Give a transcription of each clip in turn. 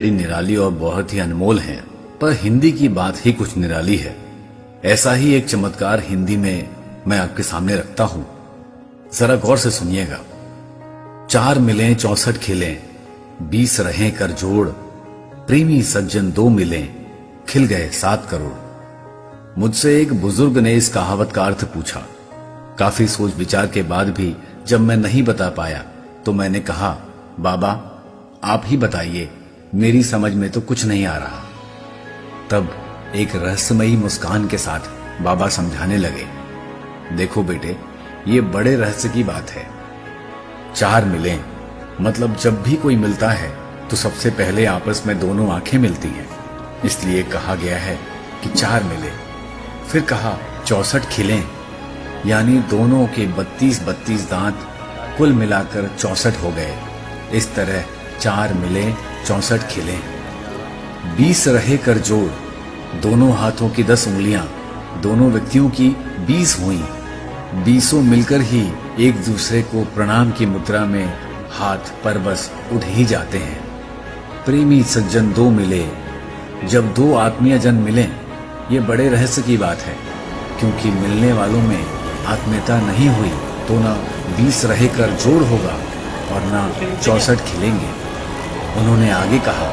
निराली और बहुत ही अनमोल हैं, पर हिंदी की बात ही कुछ निराली है। ऐसा ही एक चमत्कार हिंदी में मैं आपके सामने रखता हूं, जरा गौर से सुनिएगा। 4 मिलें 64 खिलें, 20 रहें कर जोड़, प्रेमी सज्जन 2 मिलें, खिल गए 7 करोड़। मुझसे एक बुजुर्ग ने इस कहावत का अर्थ पूछा। काफी सोच विचार के बाद भी जब मैं नहीं बता पाया तो मैंने कहा, बाबा आप ही बताइए, मेरी समझ में तो कुछ नहीं आ रहा। तब एक रहस्यमयी मुस्कान के साथ बाबा समझाने लगे, देखो बेटे, ये बड़े रहस्य की बात है। 4 मिलें मतलब जब भी कोई मिलता है तो सबसे पहले आपस में दोनों आंखें मिलती हैं, इसलिए कहा गया है कि 4 मिले। फिर कहा 64 खिलें, यानी दोनों के 32 दांत कुल मिलाकर 64 हो गए। इस तरह 4 मिले 64 खिले। 20 रहे कर जोड़, दोनों हाथों की 10 उंगलियां दोनों व्यक्तियों की 20 हुई। 20 मिलकर ही एक दूसरे को प्रणाम की मुद्रा में हाथ पर बस उठ ही जाते हैं। प्रेमी सज्जन 2 मिले, जब 2 आत्मीय जन मिले, ये बड़े रहस्य की बात है, क्योंकि मिलने वालों में आत्मीयता नहीं हुई तो ना 20 रहे कर जोड़ होगा और ना 64 खिलेंगे। उन्होंने आगे कहा,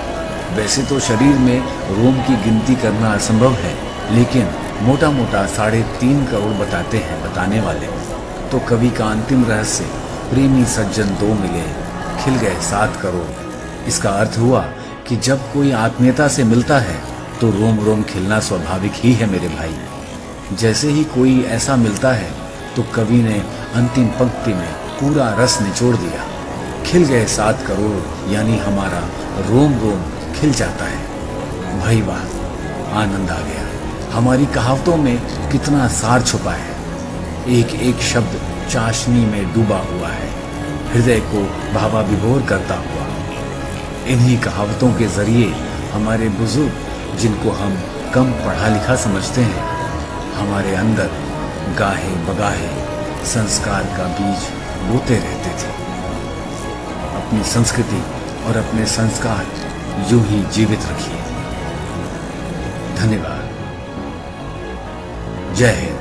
वैसे तो शरीर में रोम की गिनती करना असंभव है, लेकिन मोटा मोटा 3.5 करोड़ बताते हैं बताने वाले। तो कवि का अंतिम रहस्य, प्रेमी सज्जन 2 मिले, खिल गए 7 करोड़। इसका अर्थ हुआ कि जब कोई आत्मीयता से मिलता है तो रोम रोम खिलना स्वाभाविक ही है मेरे भाई। जैसे ही कोई ऐसा मिलता है तो कवि ने अंतिम पंक्ति में पूरा रस निचोड़ दिया। खिल गए 7 करोड़, यानी हमारा रोम रोम खिल जाता है। भाई वाह, आनंद आ गया। हमारी कहावतों में कितना सार छुपा है। एक एक शब्द चाशनी में डूबा हुआ है, हृदय को भावा विभोर करता हुआ। इन्हीं कहावतों के जरिए हमारे बुजुर्ग, जिनको हम कम पढ़ा लिखा समझते हैं, हमारे अंदर गाहे बगाहे संस्कार का बीज बोते रहते थे। अपनी संस्कृति और अपने संस्कार यूं ही जीवित रखिए। धन्यवाद। जय हिंद।